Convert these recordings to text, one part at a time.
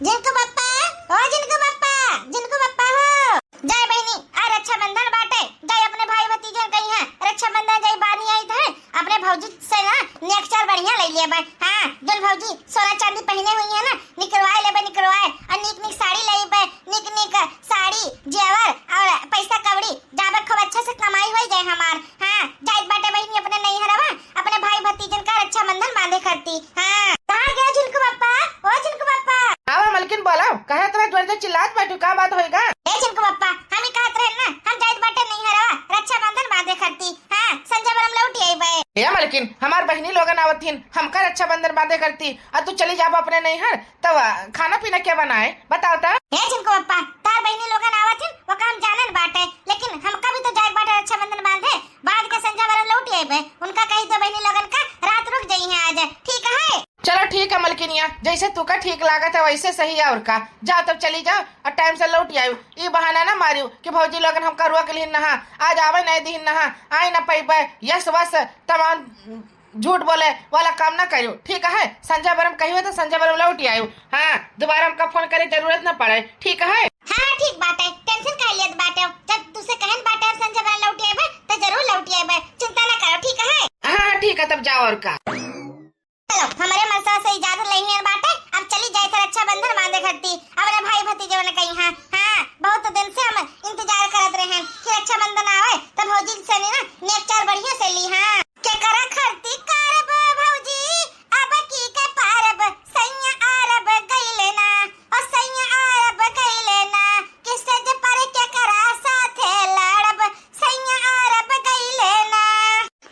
जिनको बप्पा हो, जिनको बप्पा हो जय बहनी आ रक्षाबंधन बाटे जय अपने भाई भतीजन कही है रक्षाबंधन जय बानी आई थे अपने भौजी से ना नेक्चर बढ़िया ले लिए बे। हां जन भौजी सोना चांदी पहने हुई है ना निकलवाए ले बे निकलवाए और निक निक साड़ी ले बे निक साड़ी जेवर और पैसा कवड़ी जाबे खूब अच्छा से कमाई हो जाए हमार। हां जाइत बाटे बहनी अपने नहीं हरवा अपने भाई भतीजन का रक्षाबंधन बांधे करती। हां कहां गया जिनको बप्पा ओ जिनको बप्पा आवा मलकिन बोला कहे तुम्हें जोर से चिल्लात बैठू का बात होएगा ए जिनको बप्पा हम ही कहत रहे ना हम जाइत बाटे नहीं हरवा रक्षाबंधन बांधे करती। हां संजय बरम लौटी आई बे या मलकिन हमार बहनी लोगन आवथिन हमका रक्षाबंधन बांधे करती और तू चली जाब अपने नहीं हर तब खाना पीना क्या बनाए बताओ ता ए जिनको बप्पा तार बहनी लोगन आवथिन वो काम जानन बाटे लेकिन हमका भी तो जाइत बाटे रक्षाबंधन बांधे बाद के संजय बरम लौटी आई बे उनका कही तो बहनी लोगन का रात रुक जाई है आज ठीक है। चलो ठीक है मलकिनिया जैसे तू का ठीक लागत है वैसे सही है और का जाओ तब चली जाओ और टाइम से लौट आयु ये बहाना ना मारियो कि भौजी लोगन हम करुआ के लिए नहा आज आवे नहीं दिन नहा आई ना पैबे यस वस तमाम झूठ बोले वाला काम ना करियो ठीक है। संजय बरम कहियो तो संजय बरम लौट आयु। हाँ दोबारा हमका फोन करे जरूरत ना पड़े ठीक है। हाँ ठीक बात है टेंशन काहे लेत बाटे जब तुसे कहन बाटे संजय बरम लौट आबे तो जरूर लौट आबे चिंता ना करो ठीक है। हाँ ठीक है तब जाओ और का चलो हमारे मसा से इजाजत लेनी है बाटे अब चली जाए तो रक्षाबंधन बांधे करती अपने भाई भतीजे ने कही। हाँ हाँ बहुत दिन से हम इंतजार करत रहे हैं कि रक्षाबंधन आवे तब भौजी से ना नेक्चर बढ़िया से ली। हाँ के करा खरती करब भौजी अब की के पारब सैया आरब गइले ना और सैया आरब गइले ना किससे जे पर के करा साथे लड़ब सैया आरब गइले ना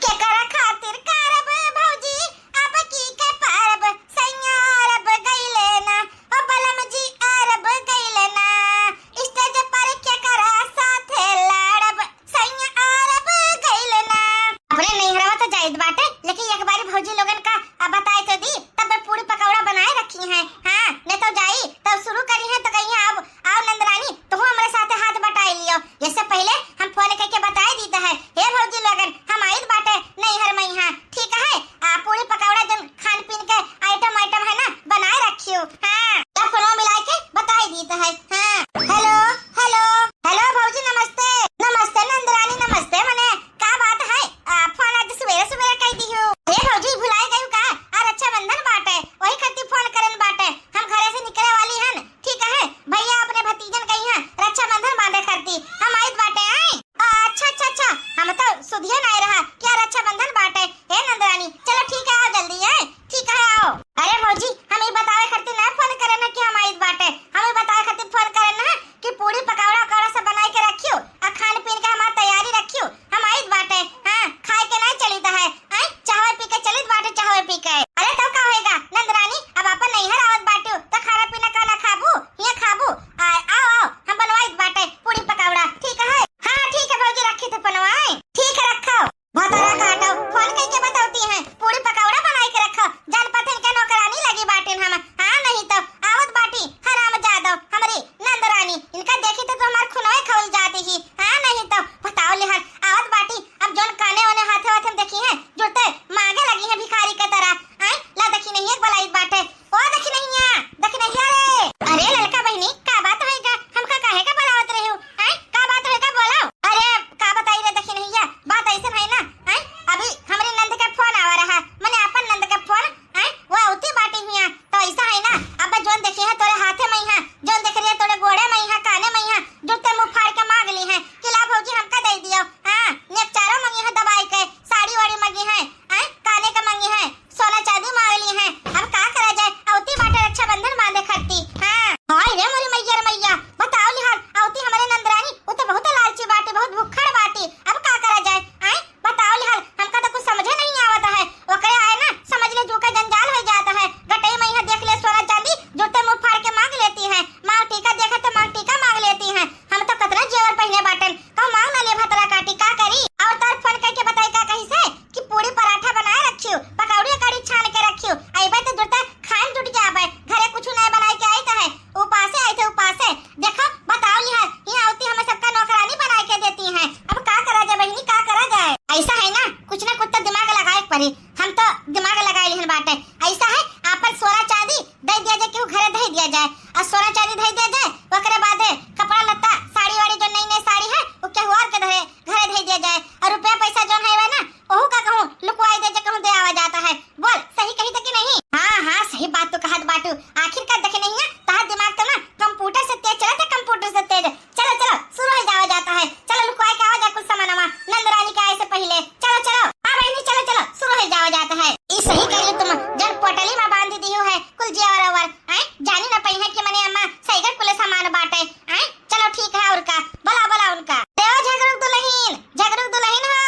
के करा खातिर करब भौजी अब की के पारब सैया बाटू कहत बाटू आखिर का देखे नहीं है तहार दिमाग तो ना कंप्यूटर से तेज चला था, कंप्यूटर से तेज। चलो चलो शुरू हो जावा जाता है, चलो लुकवाए के आवा जा कुछ सामानमा नंद रानी के आए से पहले। चलो चलो हाँ बहनी चलो चलो शुरू हो जावा जाता है। ई सही कह तुम जन पोटली में बांध दी है कुल जिया और जानी ना पई है कि मने अम्मा सही कर कुल सामान बाटे। चलो ठीक है और का बोला बोला उनका देव झगड़ू दुल्हन हो,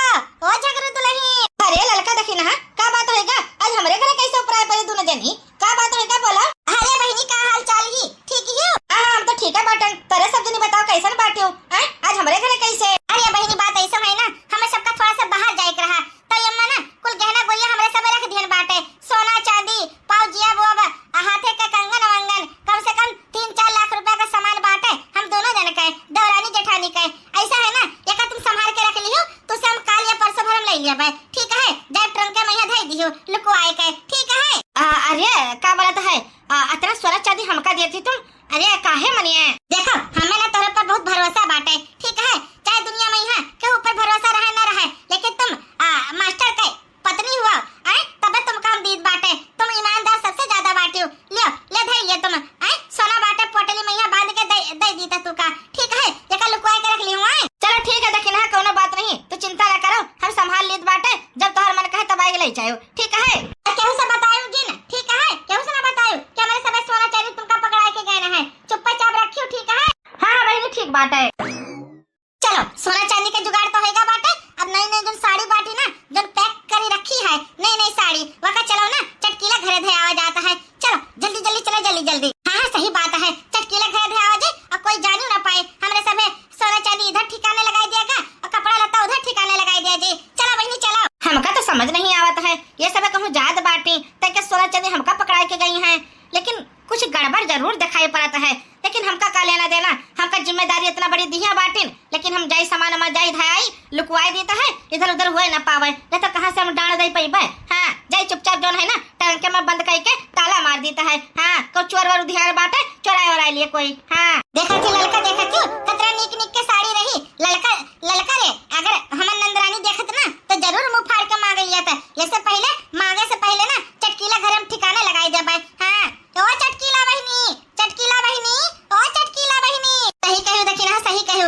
ओ झगड़ू दुल्हन। अरे लड़का देखी ना का बात होएगा आज हमरे घरे कैसे उपराय पड़े दोनों जनी, का बात होएगा बोला। अरे बहनी का हाल चाल ही ठीक ही हो? हम तो ठीक है बाटन, तोरे सब जनी बताओ कैसन बाटे हो आज हमरे घरे कैसे। अरे बहनी बात ऐसा है ना हमें सबका थोड़ा सा बाहर जाए के रहा तो अम्मा ना कुल गहना गुड़िया हमरे सब रख दिहन बाटे, सोना चांदी पाव जिया बुआ हाथे का कंगन वंगन कम से कम 3-4 लाख रुपए का सामान बाटे हम दोनों जन के देवरानी जेठानी के। ऐसा है ना एक तुम संभाल के रख लियो तो से हम काल या परसों भर हम ले लिया भाई ठीक है, जाए ट्रंक के मैया धई दियो लुकवाए के ठीक है। अरे का बोलत है इतना सोना चांदी हमका देती तुम, अरे काहे मनिए देखो हमें ना तोरे पर बहुत भरोसा बाटे ठीक है, चाहे दुनिया में यहाँ के ऊपर भरोसा रहे ना रहे लेकिन तुम मास्टर के पत्नी हुआ तब तुमका हम दीद बाटे, तुम ईमानदार सबसे ज्यादा बाटे हो। लियो ले धई लियो तुम सोना बाटे पोटली में यहाँ बांध के दे दीता तू का ठीक है, जेका लुकवाए के रख लियो चलो ठीक है देखिन है कोनो बात नहीं तो चिंता ना करो हम संभाल लीद बाटे, जब तोहर मन कहे तब आए ले जाओ ठीक है। केहू से बताऊंगी ना ठीक है, केहू से ना बताऊं कि हमारे सब सोना चाहिए तुमका पकड़ाए के गए है, चुपचाप रखियो ठीक है। हां बहनी ठीक बात है। चलो सोना चांदी का जुगाड़ तो होएगा बाटे, अब नई नई जो साड़ी बाटी ना जो पैक करी रखी है नई नई साड़ी वका चलो ना चटकीला घरे धे आवा जाता है, चलो जल्दी जल्दी चलो जल्दी जल्दी। हां सही बात है चटकीला घरे धे आवा जे अब कोई जानी ना पाए हमरे सबे सोना चांदी इधर ठिकाने लगाई दिया और कपड़ा लत्ता उधर ठिकाने लगाई दिया जी। चलो बहनी चलो, हमका तो समझ नहीं आवत है ये सब कहूं जात बाटी तक सोना चांदी हमका पकड़ाए के गई है, लेकिन कुछ गड़बड़ जरूर दिखाई पड़ता है, लेकिन हमका का लेना देना, हमका जिम्मेदारी इतना बड़ी दिया बाटिन लेकिन हम जाई सामान में जाई धाई लुकवाई देता है इधर उधर हुए ना पावे नहीं तो कहां से हम डांड दे पाइबे। हां जाई चुपचाप जोन है ना टंके में बंद करके ताला मार देता है। हां को चोर वर उधियार बाटे चोराए और लिए कोई। हां देखा थी लड़का देखा क्यों कतरा निक निक के साड़ी रही लड़का रे अगर हमन नंदरानी देखत ना तो जरूर मुंह फाड़ के मांग लिया था, इससे पहले मांगे से पहले ना चटकीला घर में ठिकाने लगाई दे भाई। हां ओ चटकीला बहनी ओ चटकीला बहनी सही कहू देखी ना सही कहू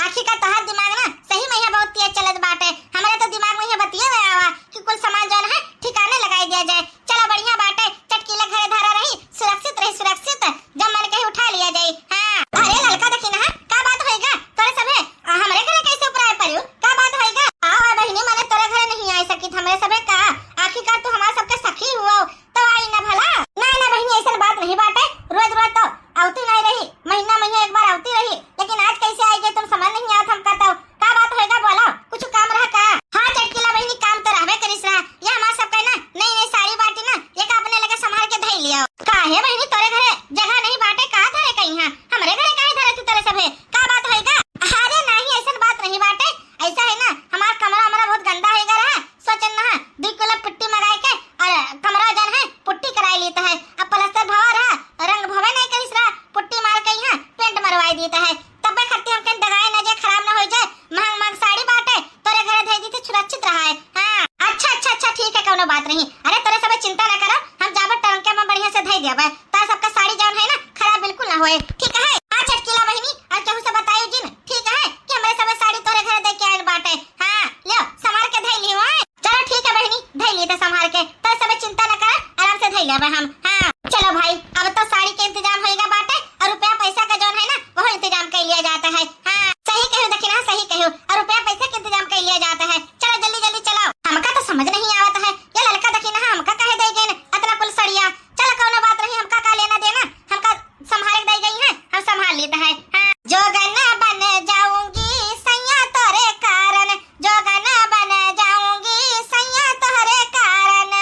आखिर का तहार दिमाग ना सही में यहाँ बहुत तेज चलत बाटे, हमारे तो दिमाग में ये बतिया गया हुआ कि कुल सामान जो है ठिकाने लगाई दिया जाए। चलो बढ़िया बाटे चटकीला घरे धारा रही सुरक्षित जब मन कहीं उठा लिया जाए। हां अरे लड़का देखी ना का बात होएगा तोरे सबे हमरे घरे कैसे ऊपर पड़ियो का बात होएगा। हां बहनी माने तोरे घरे नहीं आ सकी हमरे सबे का आखिरकार तू हमारा सबके सखी हुआ तो आई ना भला ना बहनी ऐसा बात नहीं बाटे, रोज रोज तो आवती नहीं रही महीना एक बार आवती रही लेकिन आज कैसे आई गई तुम समझ नहीं आवत हमका तो का बात होएगा बोला कुछ काम रहा का। हां चटकीला बहनी काम तो रहबे करिस रहा ये हमार सब का ना नई साड़ी बाटी ना ये का अपने लगे संभाल के धई लियो काहे बहनी तोरे घरे जगह नहीं बाटे का धरे कहीं हां हमरे घरे काहे धरे तू तोरे सबे का बात होएगा। अरे नहीं ऐसा बात नहीं बाटे, ऐसा है ना हमार कमरा हमारा बहुत गंदा होएगा रहा सोचन ना 2 किलो पुट्टी मंगाई के और कमरा जन है पुट्टी कराई लेता है, अब प्लास्टर भवा रहा रंग भवे नहीं करिस रहा पुट्टी मार के यहाँ पेंट मरवाई देता है तबे खत्ते हम के दगाए ना जे खराब ना हो जाए महंग साड़ी बाटे तोरे घरे धई दी थे सुरक्षित रहा है। हां अच्छा ठीक है कोनो बात नहीं, अरे तोरे सब चिंता ना करो हम जाबे टंके में बढ़िया से धई देबे ता सबका साड़ी जौन है ना खराब बिल्कुल ना होए ठीक है। हां चटकीला बहनी और केहू से बताइयो जिन ठीक है कि हमरे सब साड़ी तोरे घरे दे के आइल बाटे। हां लियो संभाल के धई लियो चलो ठीक है बहनी धई ली तो संभाल के तो सब चिंता ना कर आराम से धई लेबे हम। हां चलो भाई अब तो साड़ी के इंतजाम होएगा बाटे और रुपया पैसा का जौन है ना वो इंतजाम कर लिया जाता है। हां सही कहू देखी ना सही कहू और रुपया पैसा के इंतजाम कर लिया जाता है। चलो जल्दी जल्दी चलो हमका तो समझ नहीं आवत है ये लड़का देखी ना हमका कहे दे गए इतना कुल सड़िया। चलो कोनो बात नहीं हमका का लेना देना हमका संभाल के दे गई है हम संभाल लेता है। हां जोगना बन जाऊंगी सैया तोरे कारण जोगना बन जाऊंगी सैया तोरे कारण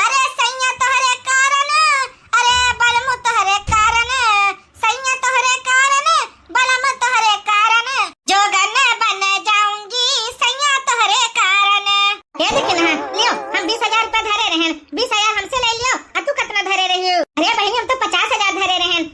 अरे सैया तोरे कारण अरे बलम तोरे कारण सैया तोरे कारण बलम तोरे कारण जोगना बन जाऊंगी सैया तोरे कारण। ये देखिए ना लियो हम 20,000 रुपया धरे रहन 20,000 हमसे ले लियो और तू कितना धरे रही हो। अरे बहनी हम तो 50,000 धरे रहन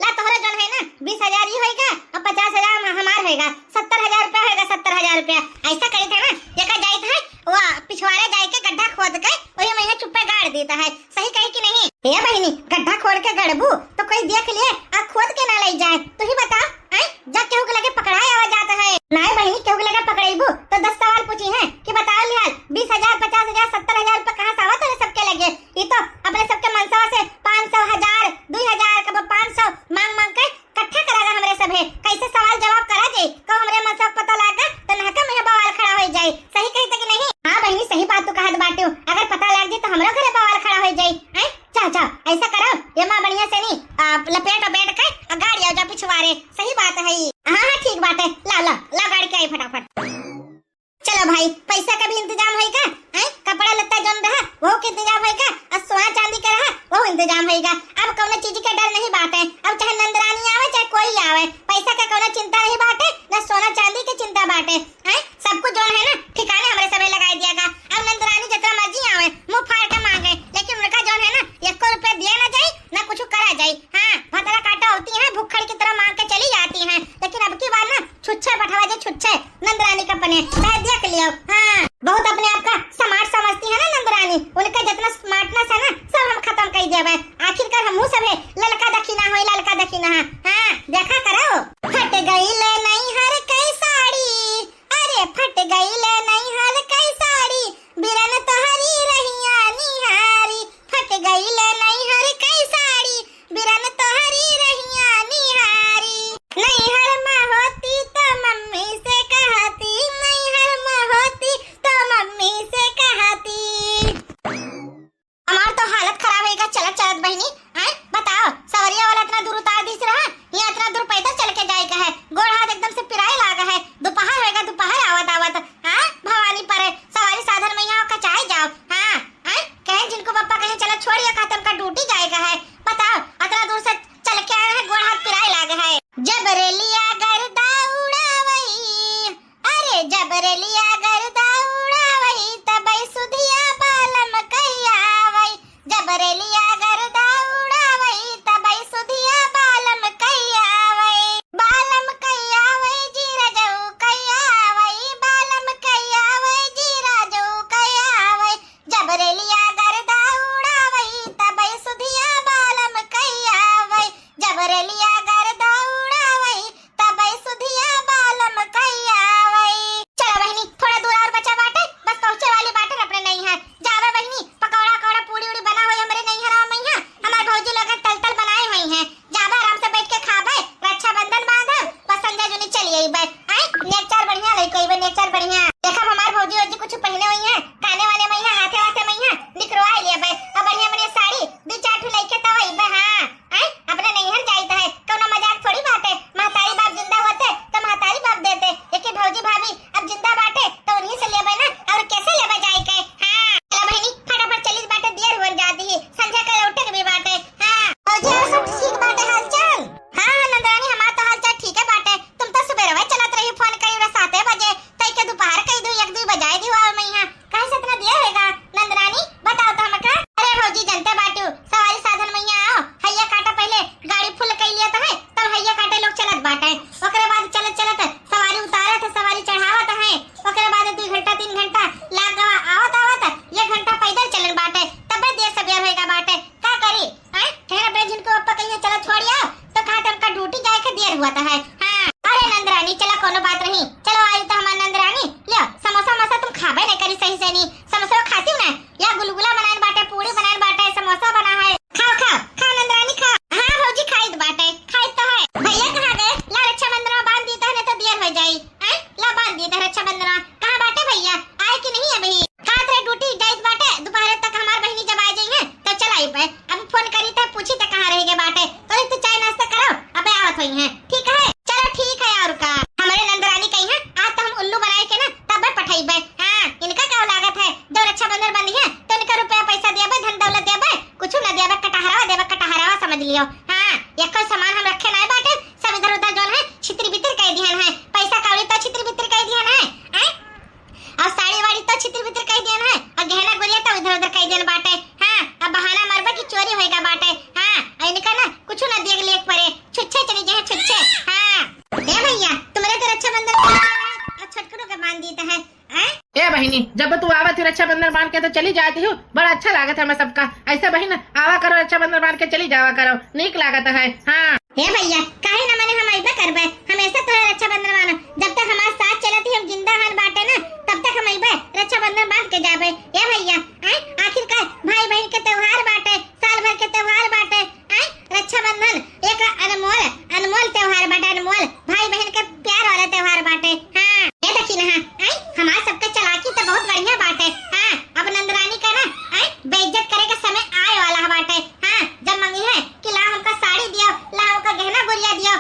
ला तोहरा जौन है ना 20,000 ही होएगा और 50,000 हमार होएगा 70,000 रुपया होएगा 70,000 रुपया ऐसा करी था ना ये का जाई था वो पिछवाड़े जाए के गड्ढा खोद के वही में चुप्पे गाड़ देता है सही कही कि नहीं। ये बहनी गड्ढा खोद के गड़बू तो कोई देख लिए आ खोद के ना ले जाए। तू ही बता जब केहू के लगे पकड़ाए आवा जाता है नहीं बहनी केहू के लगे पकड़ेबू तो 10 सवाल पूछी है कि बताओ लिहाल 20,000 50,000 70,000 रुपए कहाँ से आवत है सबके लगे। ये तो अपने सबके मनसा से 500 1000 2000 कब 500 मांग मांग के इकट्ठा करागा हमरे सभे कैसे सवाल जवाब करा जाए कब हमरे मनसा पता लागा तो नहका में बवाल खड़ा हो जाए। सही कहते कि नहीं? हाँ बहनी सही बात तू कहत बाटू अगर पता लग जाए तो हमरो घरे बवाल खड़ा हो जाए। चाओ चाओ ऐसा करो ये माँ बढ़िया से नहीं लपेट बैठ के गाड़ी आओ जा पिछवारे। सही बात है। हाँ ठीक बात है ला गाड़ी के आई फटाफट। चलो भाई पैसा का भी इंतजाम होएगा कपड़ा लत्ता जौन रहा वो के इंतजाम होएगा और सोना चांदी का रहा वो इंतजाम होएगा। अब कौनो चीज का डर नहीं बात है। अब चाहे नंदरानी आवे चाहे कोई आवे पैसा का कौनो चिंता नहीं बाटे न सोना चांदी की चिंता बाटे। सब कुछ जौन है ना ठिकाने हमारे सबे लगा दियागा। अब नंदरानी जितना मर्जी आवे मुंह फाड़ के मांगे लेकिन उनका जौन है ना 1 रुपया दिया ना जाए ना कुछ करा जाए। हाँ भतरा काटा होती है भूखड़ की तरह मांग के चली जाती है लेकिन अब की बार ना छुच्छे बैठावा जाए छुच्छे नंदरानी का पने देख लियो। हाँ बहुत अपने आप का स्मार्ट समझती है ना नंदरानी उनका जितना स्मार्टनेस है ना सब हम खत्म कर देवे। आखिरकार हमहू सब है ललका दखिना होई ललका दखिना। हाँ देखा करो फट गई ले नहीं हर कई साड़ी अरे फट गई ले नहीं हर कई साड़ी बिरन तोहरी रहिया निहारी। फट गई ले नहीं हर कई साड़ी बिरन तोहरी रहिया निहारी। नहीं हर माँ होती तो मम्मी से कहती नहीं हर माँ होती तो मम्मी से कहती। हमार तो हालत खराब होएगा चलत चलत बहनी। बताओ सवरिया वाला इतना दूर उतार दिस रहा ये इतना दूर पैदल चल के जाएगा है गोड़ हाथ एकदम से पिराए लागा है। दोपहर होएगा दोपहर आवत आवत भवानी पर सवारी साधन में यहाँ कचाई जाओ। हाँ कहे जिनको पापा कहे चलो छोड़िए खत्म का ड्यूटी जाएगा है। बताओ इतना दूर से चल के आए हैं गोड़ हाथ पिराए लागा है। जबरेलिया गर्दा उड़ावई अरे जबरेलिया गर्दा उड़ावई तबई सुधिया बालम कैयावई। जबरेलिया गर्दा उड़ावई तबई सुधिया बालम कैयावई। बालम कैयावई जीरा जऊ कैयावई बालम कैयावई जीरा जऊ कैयावई। जबरेलिया गर्दा उड़ावई तबई सुधिया बालम कैयावई। जबरेलिया गर्दा उड़ावई तबई सुधिया बालम कैयावई। चलो बहनी थोड़ा दूर और बचा बाटे बस पहुंचे वाली बाटे अपने नहीं है। जावे बहनी पकौड़ा कौड़ा पूरी उड़ी बना हुई हमरे नहीं हराव मैया हमार भौजी लोग तल बनाए हुई हैं। जावे आराम से बैठ के खाबे रक्षाबंधन बांधब बस संजय जुनी चली आई बे। नेकचार बढ़िया लई कोई बे नेकचार बढ़िया देखा हमार भौजी ओजी कुछ पहने हुई है काने वाने मैया हाथे वाथे मैया निकरवा लिया बे। अब बढ़िया बढ़िया साड़ी 2-4 ठो लइके तो आई बे। हां अपने नहीं हर जाइत है कोनो मजाक थोड़ी बात है। महतारी बाप जिंदा होते तो महतारी बाप देते लेकिन भौजी भाभी अब जिंदा बाटे तो उन्हीं से लेबे ना और कैसे लेबे जाए के। हां चला बहनी फटाफट चली बाटे देर हो जाती है संध्या का लौटे के भी बाटे। हां भौजी और सब ठीक बाटे हालचाल? हां नंदरानी हमार तो हालचाल ठीक है बाटे। तुम तो सुबह रहे चलत रही फोन कई 7 बजे तई के दोपहर कई 2-1 बजाए दी हुआ मैया काहे से इतना देर होएगा नंदरानी बताओ तो हमका। अरे भौजी जनते बाटू सवारी साधन मैया आओ हैया काटा पहले गाड़ी फुल कई लिया तो है तब हैया काटे लोग चलत बाटे ओकरे बाद चलत चलत सवारी उतारत सवारी चढ़ावत है ओकरे बाद 2 घंटा 3 घंटा लाग आवत 1 घंटा पैदल चलन बाटे तबे देर सबेर होएगा बाटे का करी। ठहर बे जिनको पापा कहिए चलो छोड़िया तो खाटम का ड्यूटी जाए के देर हुआ है। हां अरे नंदरानी चला कोनो बात नहीं चलो आई तो हमार नंदरानी लियो समोसा मसा तुम खाबे नहीं करी सही से नहीं समोसा खाती ना या गुलगुला बनाए बाटे पूरी बनाए बाटे समोसा बना है खाओ खाओ खा नंदरानी खा। हाँ भौजी खाई बाटे खाई तो है। भैया कहाँ गए ला रक्षाबंधन में बांध दी तो देर हो जाई। ला बांध दी रक्षाबंधन कहाँ बाटे भैया आए कि नहीं अभी खात रहे ड्यूटी जाइत बाटे दोपहर तक हमार बहनी जब आ जाई है तो चल आई पे अब फोन करी तो पूछी तो कहाँ रह गए बाटे तो चाय नाश्ता करो अबे आवत हुई है ठीक है। चलो ठीक है और का हमारे नंदरानी कही है आज तो हम उल्लू बनाए के ना तब पठाई बे। हाँ इनका क्या लागत है जो रक्षाबंधन बंदी है तो इनका रुपया पैसा दिया बे धन दौलत दिया बे कुछ न दिया बे कटहरावा समझ लियो। हाँ एक कोई सामान हम रखे ना बाटे सब इधर उधर जो है छितर बितर कह दिया है पैसा कौड़ी तो छितर बितर कह दिया है और साड़ी वाड़ी तो छितर बितर कह दिया है और गहना गुड़िया तो इधर उधर कह दिया बाटे। हाँ अब बहाना मारबा की चोरी होएगा बाटे। हाँ इनका ना कुछ न देख ले परे छुच्छे चली जाए छुच्छे। हाँ ए भैया तुम्हारे तो रक्षाबंधन और छटकनों के बांध देता है। ए बहनी जब तू आवत रक्षाबंधन बांध के तो चली जाती हूँ बड़ा अच्छा लागत है हमें सबका। ऐसे बहन आवा करो रक्षाबंधन बांध के चली जावा करो, नीक लागत है। हाँ हे भैया काहे न मने हम अइबे करबे, हमेशा तो रक्षाबंधन माना, जब तक हमारे साथ चलती हम जिंदा हन बाटे ना तब तक हम अइबे रक्षाबंधन बांध के जाबे। हे भैया आखिरकार भाई बहन के त्योहार बाटे, साल भर के त्योहार बाटे। रक्षाबंधन एक अनमोल अनमोल त्योहार बाटे, अनमोल भाई बहन के प्यार वाला त्योहार बाटे। हाँ ये देखी ना हमार सबके चलाकी तो बहुत बढ़िया बाटे। हाँ अब नंदरानी का ना बेइज्जत करे का समय आए वाला बाटे। हाँ जब मंगी है कि ला हमका साड़ी दियो, ला हमका गहना गुड़िया दियो,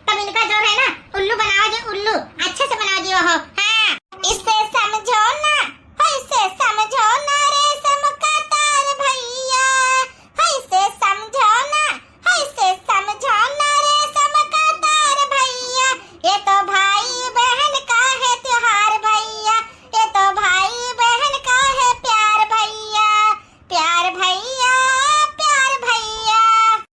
तब इनका जो है ना उल्लू बनाओ जी, उल्लू अच्छे से बना दियो हो। हाँ इससे समझो ना, इससे समझो ना रेशम का तार भैया, इससे समझो ना, इससे समझो ना रेशम का तार भैया, ये तो भाई बहन का है त्योहार भैया, ये तो भाई बहन का है प्यार भैया, प्यार भैया, प्यार भैया।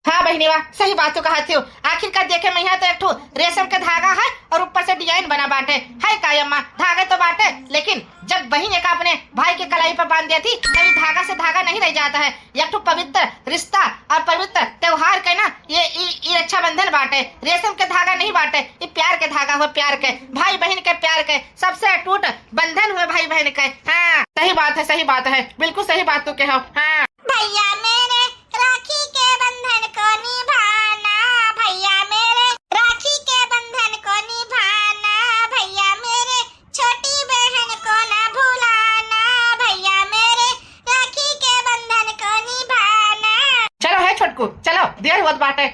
हाँ बहनी वाह, सही बात तो कहा थी। आखिरकार देखे मैं यहाँ तो एक ठो रेशम का धागा है और ऊपर से डिजाइन बना बाटे है का अम्मा, धागे तो बाटे लेकिन जब बहन एक अपने भाई के कलाई पर बांध देती कभी धागा से धागा नहीं रह जाता है। एक ठो पवित्र रिश्ता और पवित्र त्योहार के ना ये रक्षाबंधन बाटे, रेशम के धागा नहीं बाटे, ये प्यार के धागा हो, प्यार के भाई बहन के प्यार के सबसे अटूट बंधन हुए भाई बहन के। हाँ सही बात है, सही बात है, बिल्कुल सही बात तो कहो। हाँ भैया मेरे राखी के बंधन को निभाना, भैया मेरे राखी के बंधन को निभाना, भैया मेरे छोटी बहन को ना भुलाना, भैया मेरे राखी के बंधन को निभाना। चलो है छोटकू, चलो देर हुआ बाटे।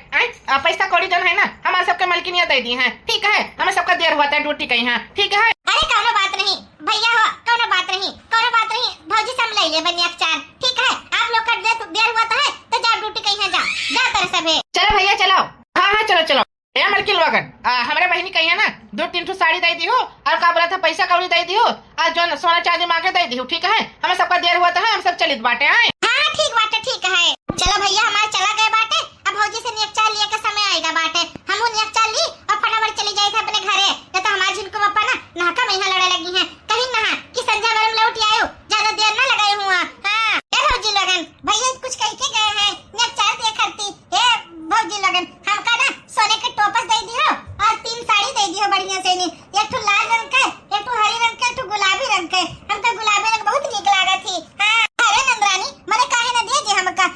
पैसा कौड़ी जन है ना हमारे सबके मलकिनिया दे दी है, ठीक है, हमें सबका देर हुआ था ड्यूटी कहीं है, ठीक है। अरे कौनो बात नहीं भैया, हो कौनो बात नहीं, कौनो बात नहीं, भौजी से हम ले ले बनिया चार, ठीक है। आप लोग का देर हुआ तो है तो जा ड्यूटी कहीं है, जा तेरे सब है। चलो भैया चलो, हाँ हाँ चलो चलो। ए मलकिन लोगन हमारे बहनी कही है ना 2-3 साड़ी दे दी हो और का बोला था पैसा कौड़ी दे दी हो और जो सोना चांदी मांगे दे दी हो, ठीक है। हमें सबका देर हुआ था, हम सब चलित बाटे हैं। हाँ ठीक बाटे, ठीक है। चलो भैया हमारे चला गए बाटे, अब भौजी से नियक्चा लिए का समय आएगा बाटे, हम नियक्चा ली और फटाफट चली जाए थे अपने घरे, या तो हमारे झुनको पप्पा ना नहाका में यहाँ लड़े लगी हैं, कहीं नहा कि संध्या में लौट आयो, ज्यादा देर ना लगाए हुआ। हाँ भौजी लगन भैया कुछ कह के गए हैं, नियक्चा दे करती हे भौजी लगन हमका ना सोने के टोपस दे दियो और 3 साड़ी दे दियो बढ़िया से, नी एक तो लाल रंग का, एक तो हरी रंग का, एक तो गुलाबी रंग का, हमका गुलाबी रंग बहुत नीक लागा थी। हाँ अरे नंदरानी मने काहे ना दिए जे हमका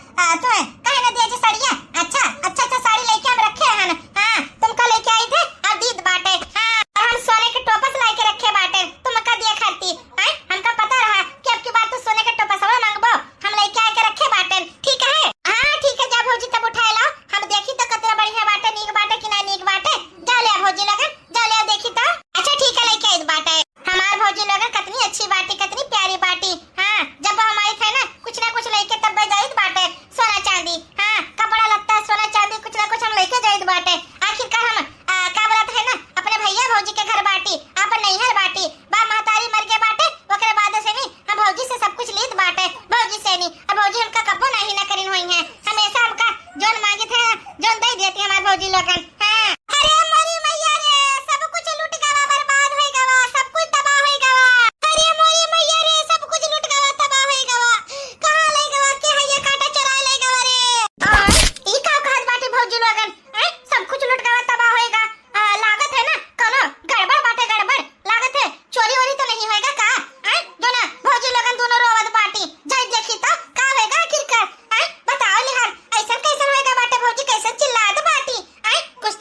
तो है काहे ना दिए जे साड़ियां, अच्छा अच्छा अच्छा साड़ी लेके हम रखे हैं। हाँ तुमका लेके आई थे और दीद बाटे। हाँ और हम सोने के टोपस लेके रखे बाटे, तुमका दिए खाती। हाँ हमका पता रहा कि अब की बात तो सोने के टोपस हम मांगबो, हम लेके आके रखे बाटे, ठीक है। हाँ ठीक है, जा भौजी तब उठाए लो, हम देखी तो कितना बढ़िया बाटे, नीक बाटे कि ना नीक बाटे, जाओ ले भौजी लगन, जाओ ले देखी तो। अच्छा ठीक है लेके आई बाटे, हमार भौजी लगन कितनी अच्छी बाटी, कितनी प्यारी बाटी। हाँ जब हमारी थे ना कुछ लेके तब जाइत बाटे, सोना चांदी, हाँ कपड़ा लत्ता सोना चांदी कुछ ना कुछ हम लेके जाइत बाटे। आखिरकार हम का बोलत है ना अपने भैया भौजी के घर बाटी, अपन नैहर बाटी, बा महतारी मर गए बाटे, ओकरे बाद से नहीं हम भौजी से सब कुछ लीत बाटे, भौजी से नहीं, अब भौजी हमका कपो नहीं ना करिन होई है, हमेशा हमका जोन मांगे थे जोन दे देती हमार भौजी लोगन। हाँ अरे मोरी मैया रे सब कुछ लूट गवा, बर्बाद होई गवा, सब कुछ तबाह होई गवा। अरे मोरी मैया रे सब कुछ लूट गवा, तबाह होई गवा, कहां ले गवा के है ये काटा चुरा ले गवा रे। और ई का कहत बाटे भौजी लोगन सब कुछ लूट गवा, तबाह होएगा, लागत है ना कोनो गड़बड़ बाटे, गड़बड़ लागत है, चोरी वोरी तो नहीं होएगा का? जो ना भौजी लोगन दोनों रोवत बाटी, जाई देखी तो का होएगा आखिरकार। बताओ लिहार ऐसा कैसे होएगा बाटे, भौजी कैसे चिल्लात बाटी, कुछ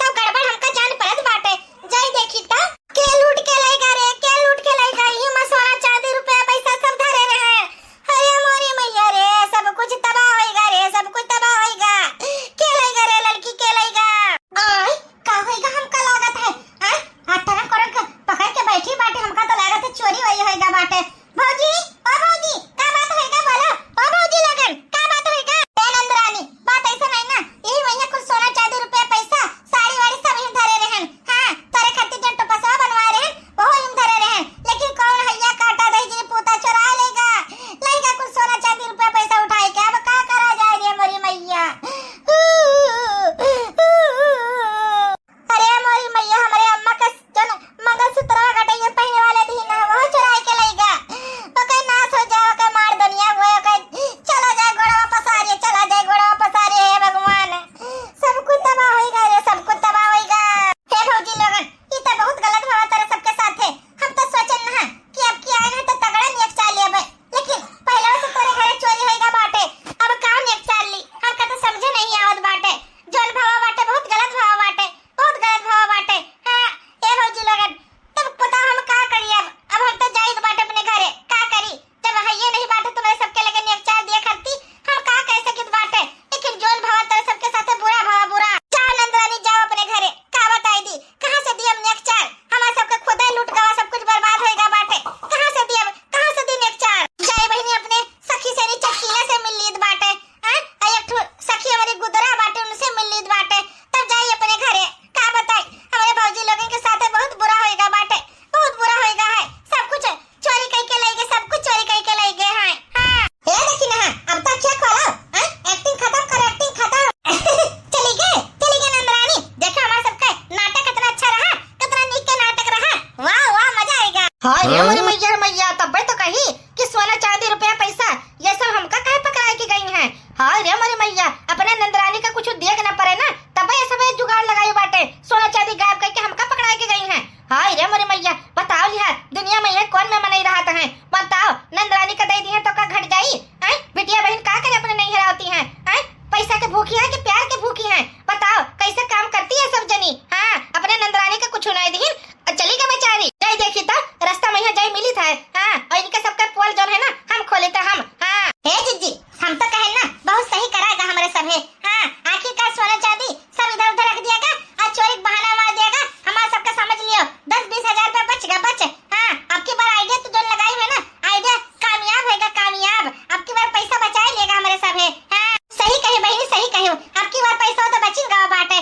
हाँ ये मोरी मैया मैया तब तो कही कि सोना चांदी रुपया पैसा ये सब हमका काहे पकड़ाए के गई हैं। हाँ रे मोरी मैया अपने नंदरानी का कुछ देख न पड़े ना तब ये सब जुगाड़ लगाई बाटे सोना चांदी गायब करके हमका पकड़ाए के गई हैं। हाँ रे मोरी मैया बताओ लिहा दुनिया में कौन में मनाई रहा है बताओ नंदरानी का दे दी है तो का घट जाई बिटिया बहन का करे अपने नहीं हराती है पैसा के भूखी है कि प्यार के भूखी है बताओ कैसे काम करती है सब जनी। हाँ अपने नंदरानी का कुछ नहीं दी चली गई बेचारी जय देखी तो रास्ता में जय मिली था। हाँ और इनके सबका पोल जो है ना हम खोले तो हम। हाँ हे जीजी हम तो कहे ना बहुत सही कराएगा हमारे सब है। हाँ आखिरकार सोना चांदी सब इधर उधर रख दिएगा और चोरी बहाना मार देगा हमारा सबका समझ लियो 10-20 हजार रुपया बचेगा बच। हाँ अब की बार आइडिया तो जो लगाई है ना आइडिया कामयाब होगा कामयाब अब की बार पैसा बचा ही लेगा हमारे सब है। हाँ सही कहे बहनी सही कहे अब की बार पैसा तो बचेगा बाटे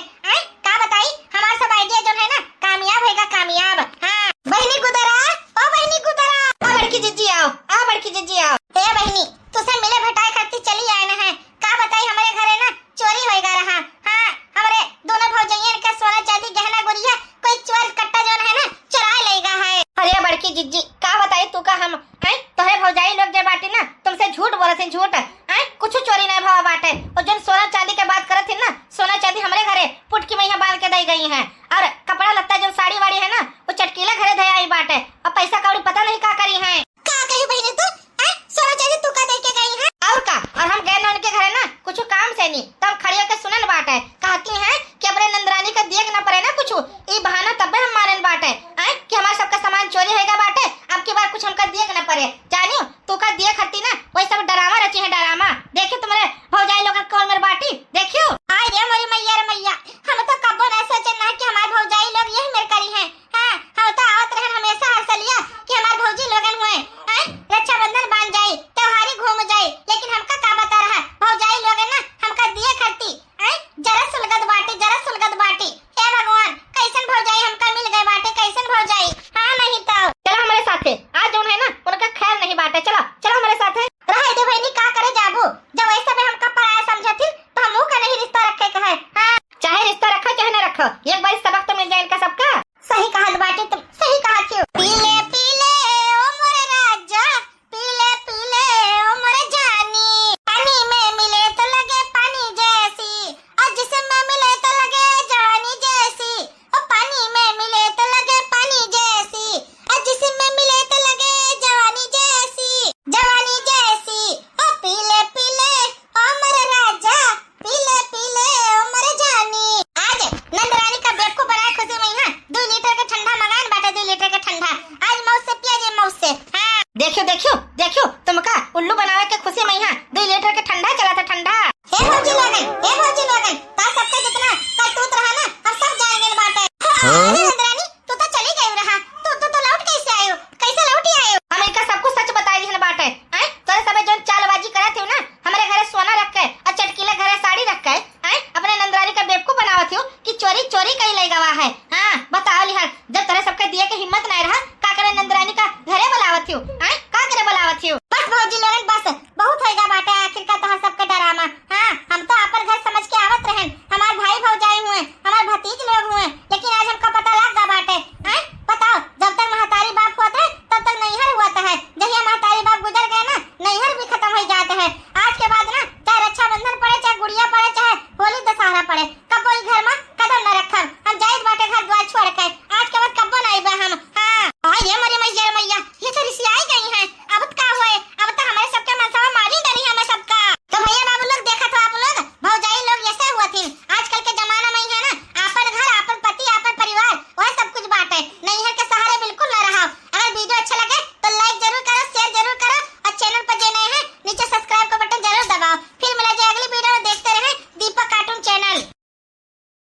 का बताई हमारा सब आइडिया जो है ना कामयाब होगा कामयाब। हाँ बहनी गुदरा ओ बहनी गुदरा आ बड़की जीजी आओ आ बड़की जीजी आओ। हे बहनी तुसे मिले भटाई करती चली आए ना है का बताई हमारे घरे ना चोरी होएगा रहा। हाँ हमारे दोनों भौजाइयन का सोना चांदी गहना गुड़िया कोई चोर कट्टा जो है ना चुरा लेगा है। अरे बड़की जीजी का बताई तू का हम तोहरे भौजाई लोग जे बाटे ना तुमसे झूठ बोलत है झूठ कुछ चोरी नहीं भाव बाटे और जो सोना चांदी के बात करत है ना सोना चांदी हमारे घरे पुटकी में यहाँ बांध के दई गई है और कपड़ा लत्ता जो साड़ी वाड़ी है ना वो चटकीला घरे धया आई बाटे और पैसा कौड़ी पता नहीं का करी है। का कही बहनी तू सोना चांदी तू का दे के गई है और का और हम गए ना उनके घरे ना कुछ काम से नहीं तब खड़ी होकर सुनल बाटे कहती है कि अपने नंदरानी का देख ना पड़े ना कुछ ई बहाना तब हम मारन बाटे कि हमारा सबका सामान चोरी होएगा बाटे अब की बार कुछ हमका देख ना पड़े जानियो तू का देख हती ना वही सब डरामा रची है डरामा देखियो तुम्हारे भौजाई लोग कौन मेरे बाटी देखियो। हाय रे मोरी मैया रे मैया हम तो कबो ना सोचे ना कि हमारे भौजाई लोग यही मेरे करी हैं। हां हम तो आवत रहन हमेशा हंसलिया कि हमारे भौजी लोगन हुए रक्षाबंधन बांध जाई त्योहारी घूम जाई लेकिन हमका का बता रहा भौजाई लोगन ना हमका दिए खरती जरा सुलगत बाटी हे भगवान कैसन भौजाई हमका मिल गए बाटे कैसन भौजाई। हां नहीं तो चलो हमारे साथे आज जो है ना उनका खैर नहीं बाटे चलो चलो हमारे साथे रह दे बहनी का करे जाबू जब ऐसा में हमका पराया समझती तो हमहू का नहीं रिश्ता रखे का है। हां चाहे रिश्ता रखो चाहे न रखो एक बार सबक तो मिल जाए इनका सबका। सही कहा बाटे तुम सही कहा क्यों पीले पीले ओ मोरे राजा पीले पीले ओ मोरे जानी पानी में मिले तो लगे पानी जैसी और जिसमें मिले तो लगे जवानी जैसी और पानी में मिले तो लगे पानी जैसी और जिसमें मिले तो लगे जवानी जैसी ओ पीले पीले ओ मोरे राजा पीले पीले ओ मोरे जानी। आज नंदरानी का बेवकूफ बनाए खुशी में हां 2 लीटर का ठंडा मंगान बाटा 2 लीटर का ठंडा आज मौत से पिया जे मौत से। हां देखियो तुमका उल्लू बनावे के खुशी में हां 2 लीटर का ठंडा चला था ठंडा। हे भौजी लोगन ता सबका जितना करतूत रहा ना हम सब जाएंगे बाटे। नंदरानी तू तो चली गई रहा तू लौट कैसे आयो कैसे लौटी आयो हम इनका सब कुछ सच बताई दी बाटे तोरे सबे जो चालबाजी करत हो ना हमारे घरे सोना रख के और चटकीले घरे साड़ी रख के अपने नंदरानी का बेवकूफ बनावत हो कि चोरी कई ले गवा है। हां बताओ लिहार जब तोरे सबके दिए के हिम्मत नहीं रहा का करे नंदरानी का घरे बुलावत हो का करे बुलावत हो। बस भौजी लोगन बस बहुत होएगा बाटे आखिर का तोहर सबके डरामा। हां हम तो अपन घर समझ के आवत रहन हमार भाई भौजाई हुए हमार भतीज लोग हुए लेकिन आज हमको पता लग गा बाटे। बताओ जब तक महतारी बाप हुआ था तब तक नैहर हुआ था जहिया महतारी बाप गुजर गए ना नैहर भी खत्म हो जाते हैं। आज के बाद ना चाहे रक्षाबंधन पड़े चाहे गुड़िया पड़े चाहे होली दशहरा पड़े कबो घर में कदम न रखम हम जाए बाटे घर द्वार छोड़ के आज के बाद कबो न आइबे हम। हां ये मरी मैया ये तो रिसियाई गई है अब का हुए अब तो हमारे सबके मनसावा मारी डरी है हमें सबका। तो भैया बाबू लोग देखा था आप लोग भौजाई लोग ऐसे हुआ थी आजकल के जमाना में है ना आपन घर आपन पति आपन परिवार वह सब कुछ बात है नैहर के